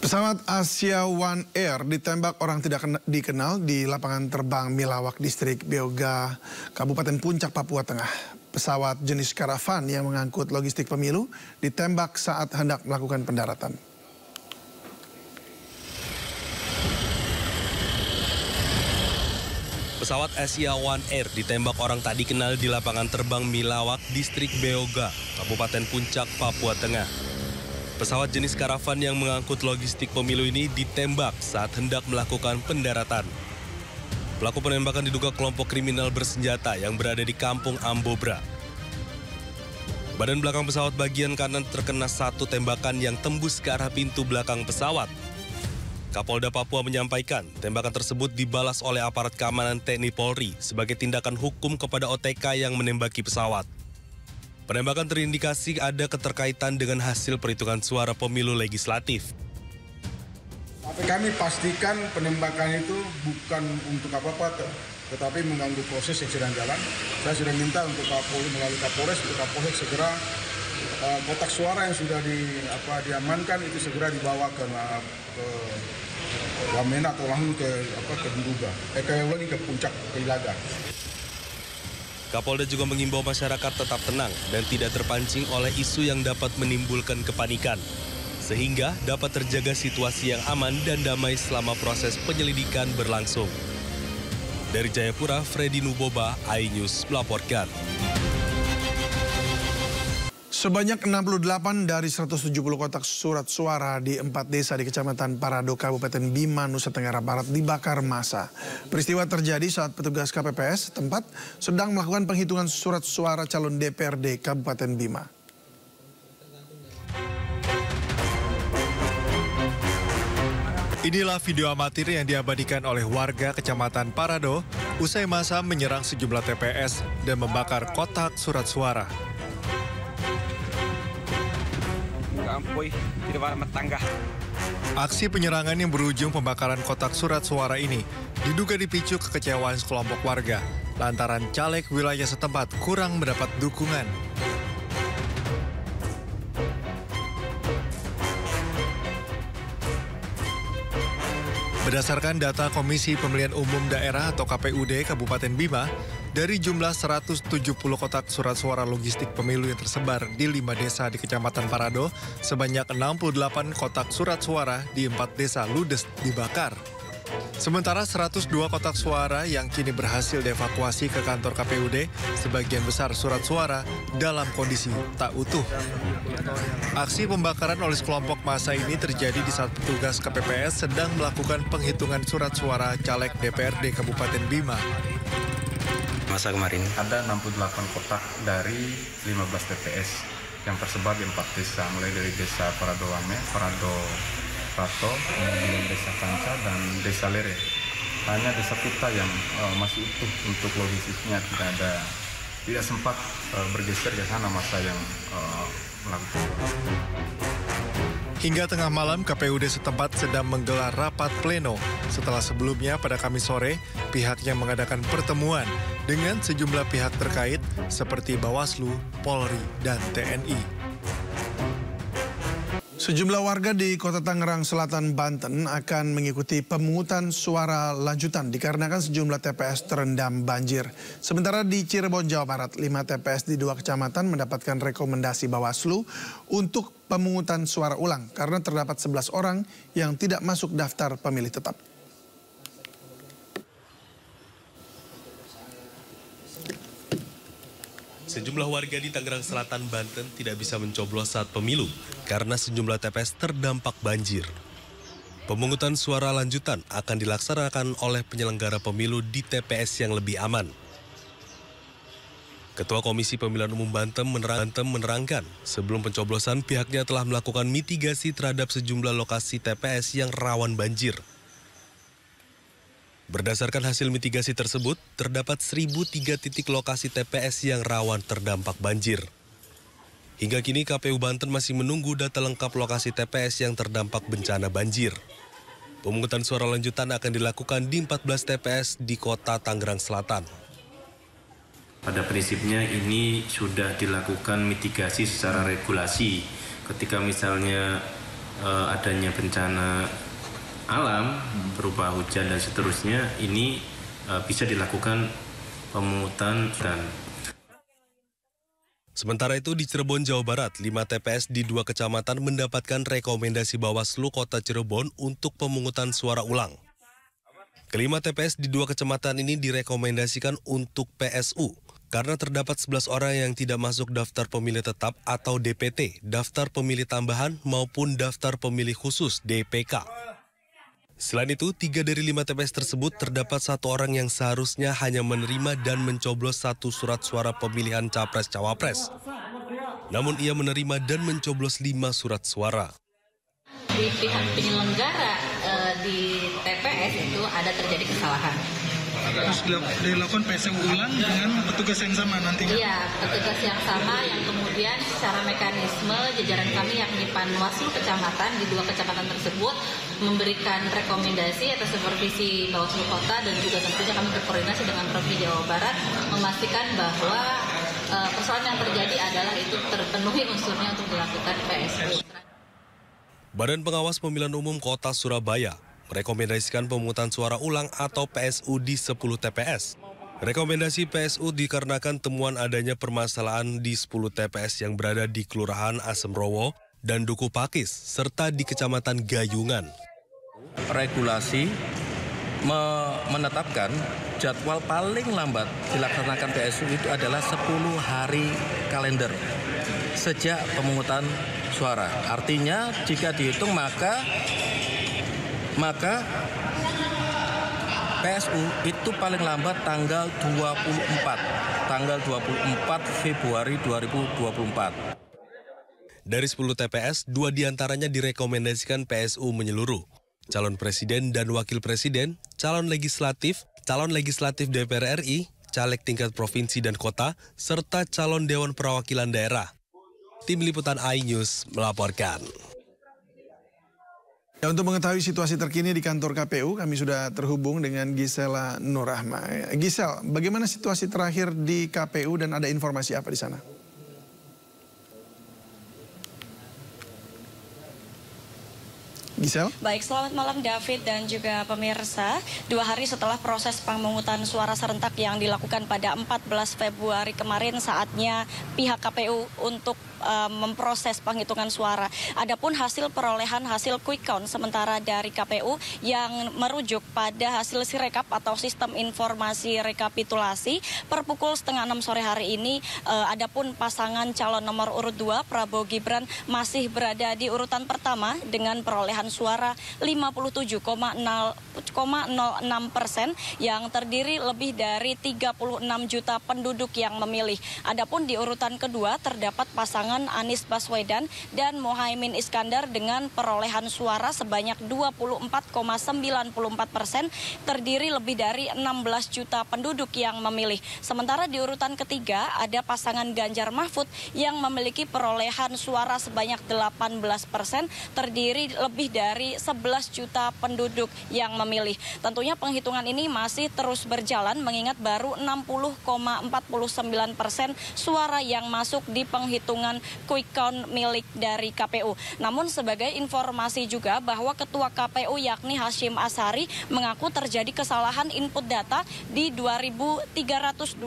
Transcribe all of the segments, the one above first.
Pesawat Asia One Air ditembak orang tidak dikenal di lapangan terbang Milawak, Distrik Beoga, Kabupaten Puncak, Papua Tengah. Pesawat jenis karavan yang mengangkut logistik pemilu ditembak saat hendak melakukan pendaratan. Pesawat Asia One Air ditembak orang tak dikenal di lapangan terbang Milawak, Distrik Beoga, Kabupaten Puncak, Papua Tengah. Pesawat jenis karavan yang mengangkut logistik pemilu ini ditembak saat hendak melakukan pendaratan. Pelaku penembakan diduga kelompok kriminal bersenjata yang berada di Kampung Ambobra. Badan belakang pesawat bagian kanan terkena satu tembakan yang tembus ke arah pintu belakang pesawat. Kapolda Papua menyampaikan tembakan tersebut dibalas oleh aparat keamanan TNI Polri sebagai tindakan hukum kepada OTK yang menembaki pesawat. Penembakan terindikasi ada keterkaitan dengan hasil perhitungan suara pemilu legislatif. Tapi kami pastikan penembakan itu bukan untuk apa-apa, tetapi mengganggu proses yang sedang jalan. Saya sudah minta untuk Kapolri melalui Kapolres, untuk Kapolres segera kotak suara yang sudah diamankan itu segera dibawa ke Wamena atau langsung ke Nduga, ke Puncak, ke Ilaga. Kapolda juga mengimbau masyarakat tetap tenang dan tidak terpancing oleh isu yang dapat menimbulkan kepanikan, sehingga dapat terjaga situasi yang aman dan damai selama proses penyelidikan berlangsung. Dari Jayapura, Freddy Nuboba, iNews melaporkan. Sebanyak 68 dari 170 kotak surat suara di 4 desa di Kecamatan Parado, Kabupaten Bima, Nusa Tenggara Barat dibakar massa. Peristiwa terjadi saat petugas KPPS tempat sedang melakukan penghitungan surat suara calon DPRD Kabupaten Bima. Inilah video amatir yang diabadikan oleh warga Kecamatan Parado usai massa menyerang sejumlah TPS dan membakar kotak surat suara. Aksi penyerangan yang berujung pembakaran kotak surat suara ini diduga dipicu kekecewaan sekelompok warga lantaran caleg wilayah setempat kurang mendapat dukungan. Berdasarkan data Komisi Pemilihan Umum Daerah atau KPUD Kabupaten Bima, dari jumlah 170 kotak surat suara logistik pemilu yang tersebar di 5 desa di Kecamatan Parado, sebanyak 68 kotak surat suara di 4 desa ludes dibakar. Sementara 102 kotak suara yang kini berhasil dievakuasi ke kantor KPUD, sebagian besar surat suara dalam kondisi tak utuh. Aksi pembakaran oleh sekelompok massa ini terjadi di saat petugas KPPS sedang melakukan penghitungan surat suara caleg DPRD Kabupaten Bima. Masa kemarin ada 68 kotak dari 15 TPS yang tersebar di 4 desa, mulai dari desa Parado Wame, Parado Rato, kemudian desa Kanca dan desa Lere. Hanya desa Kuta yang masih utuh untuk logistiknya, tidak sempat bergeser ke sana masa yang melakukan. Hingga tengah malam, KPUD setempat sedang menggelar rapat pleno setelah sebelumnya pada Kamis sore pihaknya mengadakan pertemuan dengan sejumlah pihak terkait seperti Bawaslu, Polri, dan TNI. Sejumlah warga di Kota Tangerang Selatan, Banten akan mengikuti pemungutan suara lanjutan dikarenakan sejumlah TPS terendam banjir. Sementara di Cirebon, Jawa Barat, 5 TPS di 2 kecamatan mendapatkan rekomendasi Bawaslu untuk pemungutan suara ulang karena terdapat 11 orang yang tidak masuk daftar pemilih tetap. Sejumlah warga di Tangerang Selatan, Banten tidak bisa mencoblos saat pemilu karena sejumlah TPS terdampak banjir. Pemungutan suara lanjutan akan dilaksanakan oleh penyelenggara pemilu di TPS yang lebih aman. Ketua Komisi Pemilihan Umum Banten menerangkan sebelum pencoblosan pihaknya telah melakukan mitigasi terhadap sejumlah lokasi TPS yang rawan banjir. Berdasarkan hasil mitigasi tersebut, terdapat 1.003 titik lokasi TPS yang rawan terdampak banjir. Hingga kini KPU Banten masih menunggu data lengkap lokasi TPS yang terdampak bencana banjir. Pemungutan suara lanjutan akan dilakukan di 14 TPS di Kota Tangerang Selatan. Pada prinsipnya ini sudah dilakukan mitigasi secara regulasi. Ketika misalnya adanya bencana alam berupa hujan dan seterusnya, ini bisa dilakukan pemungutan dan. Sementara itu di Cirebon, Jawa Barat, 5 TPS di 2 kecamatan mendapatkan rekomendasi Bawaslu Kota Cirebon untuk pemungutan suara ulang. Kelima TPS di 2 kecamatan ini direkomendasikan untuk PSU karena terdapat 11 orang yang tidak masuk daftar pemilih tetap atau DPT, daftar pemilih tambahan maupun daftar pemilih khusus DPK. Selain itu, 3 dari 5 TPS tersebut terdapat 1 orang yang seharusnya hanya menerima dan mencoblos 1 surat suara pemilihan Capres-Cawapres. Namun ia menerima dan mencoblos 5 surat suara. Di pihak penyelenggara di TPS itu ada terjadi kesalahan. Terus dilakukan PSU ulang dengan petugas yang sama nantinya? Iya, petugas yang sama yang kemudian secara mekanisme jajaran kami yakni Panwaslu kecamatan di 2 kecamatan tersebut memberikan rekomendasi atas supervisi Bawaslu Kota dan juga tentunya kami berkoordinasi dengan Provinsi Jawa Barat memastikan bahwa persoalan yang terjadi adalah itu terpenuhi unsurnya untuk dilakukan PSU. Badan Pengawas Pemilihan Umum Kota Surabaya merekomendasikan pemungutan suara ulang atau PSU di 10 TPS. Rekomendasi PSU dikarenakan temuan adanya permasalahan di 10 TPS yang berada di Kelurahan Asemrowo dan Duku Pakis, serta di Kecamatan Gayungan. Regulasi menetapkan jadwal paling lambat dilaksanakan PSU itu adalah 10 hari kalender sejak pemungutan suara. Artinya jika dihitung maka PSU itu paling lambat tanggal 24 Februari 2024. Dari 10 TPS, 2 diantaranya direkomendasikan PSU menyeluruh. Calon presiden dan wakil presiden, calon legislatif DPR RI, caleg tingkat provinsi dan kota, serta calon Dewan Perwakilan Daerah. Tim Liputan iNews melaporkan. Ya, untuk mengetahui situasi terkini di kantor KPU, kami sudah terhubung dengan Gisela Nurrahma. Gisel, bagaimana situasi terakhir di KPU dan ada informasi apa di sana? Gisel? Baik, selamat malam David dan juga pemirsa. 2 hari setelah proses pemungutan suara serentak yang dilakukan pada 14 Februari kemarin, saatnya pihak KPU untuk memproses penghitungan suara. Adapun hasil perolehan hasil quick count sementara dari KPU yang merujuk pada hasil Sirekap atau sistem informasi rekapitulasi per pukul 5:30 sore hari ini, adapun pasangan calon nomor urut 2 Prabowo Gibran masih berada di urutan pertama dengan perolehan suara 57,06% yang terdiri lebih dari 36 juta penduduk yang memilih. Adapun di urutan kedua terdapat pasangan Anies Baswedan dan Muhaimin Iskandar dengan perolehan suara sebanyak 24,94%, terdiri lebih dari 16 juta penduduk yang memilih. Sementara di urutan ketiga ada pasangan Ganjar Mahfud yang memiliki perolehan suara sebanyak 18%, terdiri lebih dari 11 juta penduduk yang memilih. Tentunya penghitungan ini masih terus berjalan mengingat baru 60,49% suara yang masuk di penghitungan quick count milik dari KPU. Namun sebagai informasi juga bahwa Ketua KPU yakni Hashim Ashari mengaku terjadi kesalahan input data di 2.325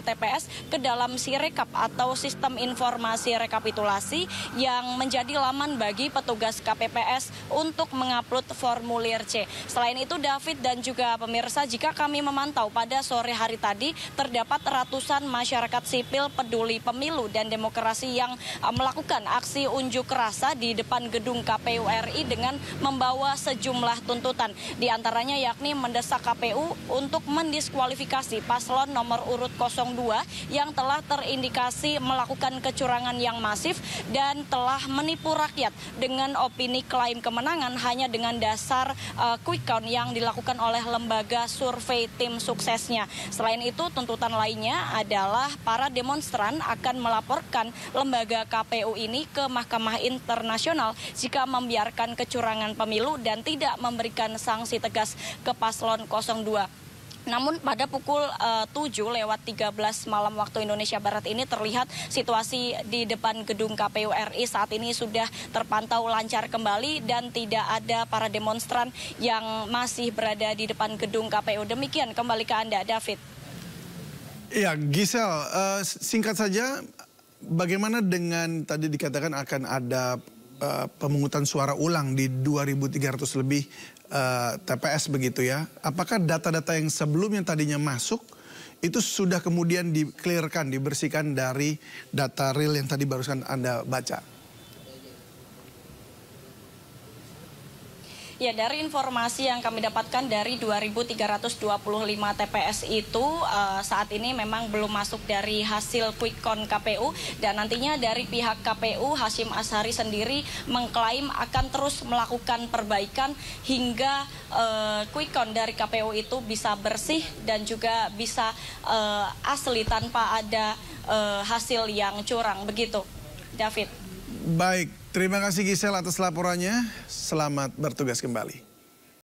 TPS ke dalam Sirekap atau sistem informasi rekapitulasi yang menjadi laman bagi petugas KPPS untuk mengupload formulir C. Selain itu David dan juga pemirsa, jika kami memantau pada sore hari tadi terdapat ratusan masyarakat sipil peduli pemilu dan demokrasi yang melakukan aksi unjuk rasa di depan gedung KPU RI dengan membawa sejumlah tuntutan. Di antaranya yakni mendesak KPU untuk mendiskualifikasi paslon nomor urut 02 yang telah terindikasi melakukan kecurangan yang masif dan telah menipu rakyat dengan opini klaim kemenangan hanya dengan dasar quick count yang dilakukan oleh lembaga survei tim suksesnya. Selain itu, tuntutan lainnya adalah para demonstran akan melaporkan lembaga KPU ini ke Mahkamah Internasional jika membiarkan kecurangan pemilu dan tidak memberikan sanksi tegas ke paslon 02. Namun pada pukul 7:13 malam waktu Indonesia Barat ini terlihat situasi di depan gedung KPU RI saat ini sudah terpantau lancar kembali dan tidak ada para demonstran yang masih berada di depan gedung KPU. Demikian kembali ke Anda, David. Ya, Gisel, singkat saja, bagaimana dengan tadi dikatakan akan ada pemungutan suara ulang di 2.300 lebih TPS begitu ya. Apakah data-data yang sebelumnya tadinya masuk itu sudah kemudian di-clearkan, dibersihkan dari data real yang tadi barusan Anda baca? Ya, dari informasi yang kami dapatkan dari 2.325 TPS itu saat ini memang belum masuk dari hasil quick count KPU, dan nantinya dari pihak KPU Hasyim Asyari sendiri mengklaim akan terus melakukan perbaikan hingga quick count dari KPU itu bisa bersih dan juga bisa asli tanpa ada hasil yang curang, begitu, David. Baik, terima kasih Gisel atas laporannya. Selamat bertugas kembali.